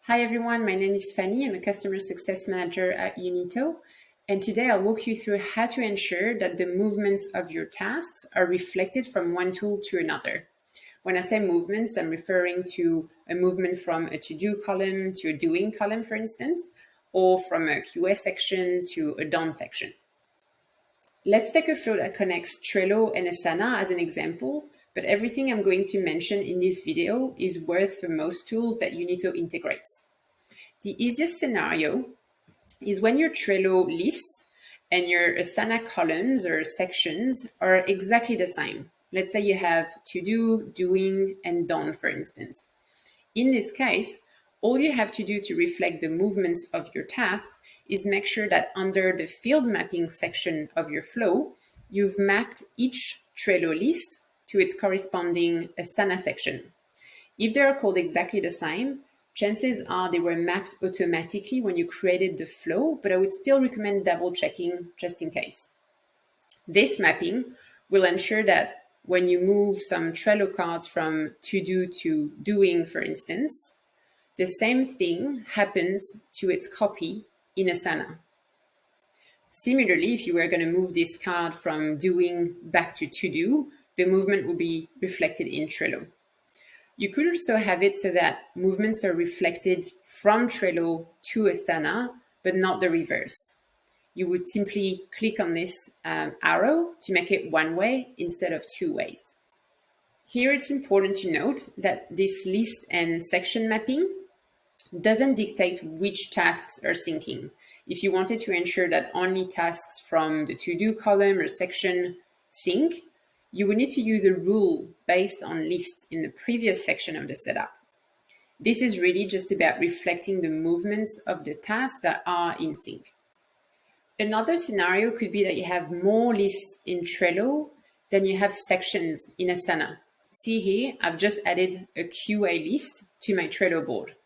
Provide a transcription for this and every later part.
Hi everyone, my name is Fanny. I'm a Customer Success Manager at Unito. And today I'll walk you through how to ensure that the movements of your tasks are reflected from one tool to another. When I say movements, I'm referring to a movement from a to-do column to a doing column, for instance, or from a QA section to a done section. Let's take a flow that connects Trello and Asana as an example, but everything I'm going to mention in this video is worth for most tools that Unito integrates. The easiest scenario is when your Trello lists and your Asana columns or sections are exactly the same. Let's say you have to do, doing, and done, for instance. In this case, all you have to do to reflect the movements of your tasks is make sure that under the field mapping section of your flow, you've mapped each Trello list to its corresponding Asana section. If they are called exactly the same, chances are they were mapped automatically when you created the flow, but I would still recommend double checking just in case. This mapping will ensure that when you move some Trello cards from to do to doing, for instance, the same thing happens to its copy in Asana. Similarly, if you were going to move this card from doing back to do, the movement will be reflected in Trello. You could also have it so that movements are reflected from Trello to Asana, but not the reverse. You would simply click on this arrow to make it one way instead of two ways. Here it's important to note that this list and section mapping doesn't dictate which tasks are syncing. If you wanted to ensure that only tasks from the to-do column or section sync, you would need to use a rule based on lists in the previous section of the setup. This is really just about reflecting the movements of the tasks that are in sync. Another scenario could be that you have more lists in Trello than you have sections in Asana. See here, I've just added a QA list to my Trello board.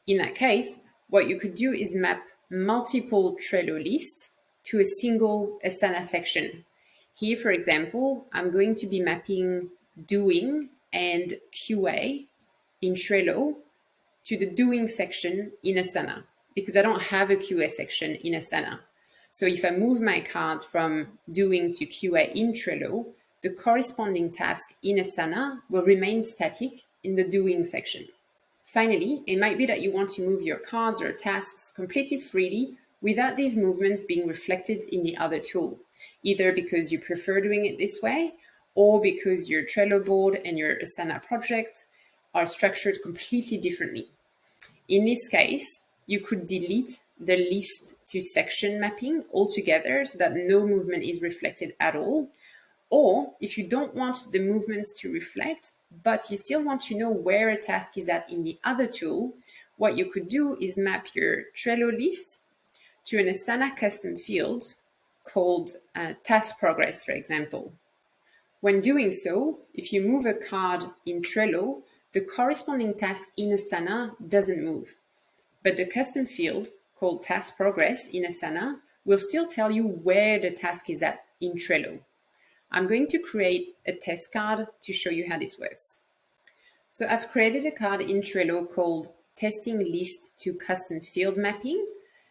In that case, what you could do is map multiple Trello lists to a single Asana section. Here, for example, I'm going to be mapping doing and QA in Trello to the doing section in Asana because I don't have a QA section in Asana. So if I move my cards from doing to QA in Trello, the corresponding task in Asana will remain static in the doing section. Finally, it might be that you want to move your cards or tasks completely freely without these movements being reflected in the other tool, either because you prefer doing it this way or because your Trello board and your Asana project are structured completely differently. In this case, you could delete the list to section mapping altogether so that no movement is reflected at all. Or if you don't want the movements to reflect, but you still want to know where a task is at in the other tool, what you could do is map your Trello list to an Asana custom field called task progress, for example. When doing so, if you move a card in Trello, the corresponding task in Asana doesn't move. But the custom field called task progress in Asana will still tell you where the task is at in Trello. I'm going to create a test card to show you how this works. So I've created a card in Trello called Testing List to Custom Field Mapping.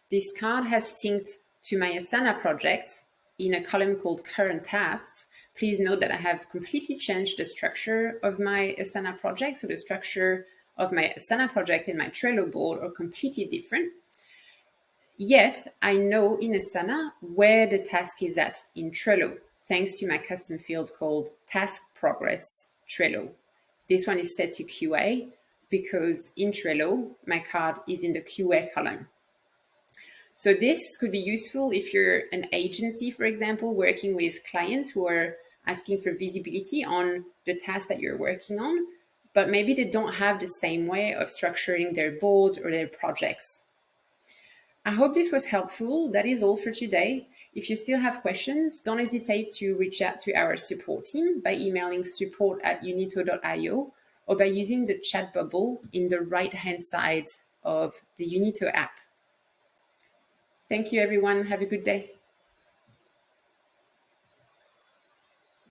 This card has synced to my Asana project in a column called Current Tasks. Please note that I have completely changed the structure of my Asana project. So the structure of my Asana project and my Trello board are completely different. Yet I know in Asana where the task is at in Trello, thanks to my custom field called Task Progress Trello. This one is set to QA because in Trello, my card is in the QA column. So this could be useful if you're an agency, for example, working with clients who are asking for visibility on the task that you're working on, but maybe they don't have the same way of structuring their boards or their projects. I hope this was helpful. That is all for today. If you still have questions, don't hesitate to reach out to our support team by emailing support@unito.io or by using the chat bubble in the right-hand side of the Unito app. Thank you, everyone. Have a good day.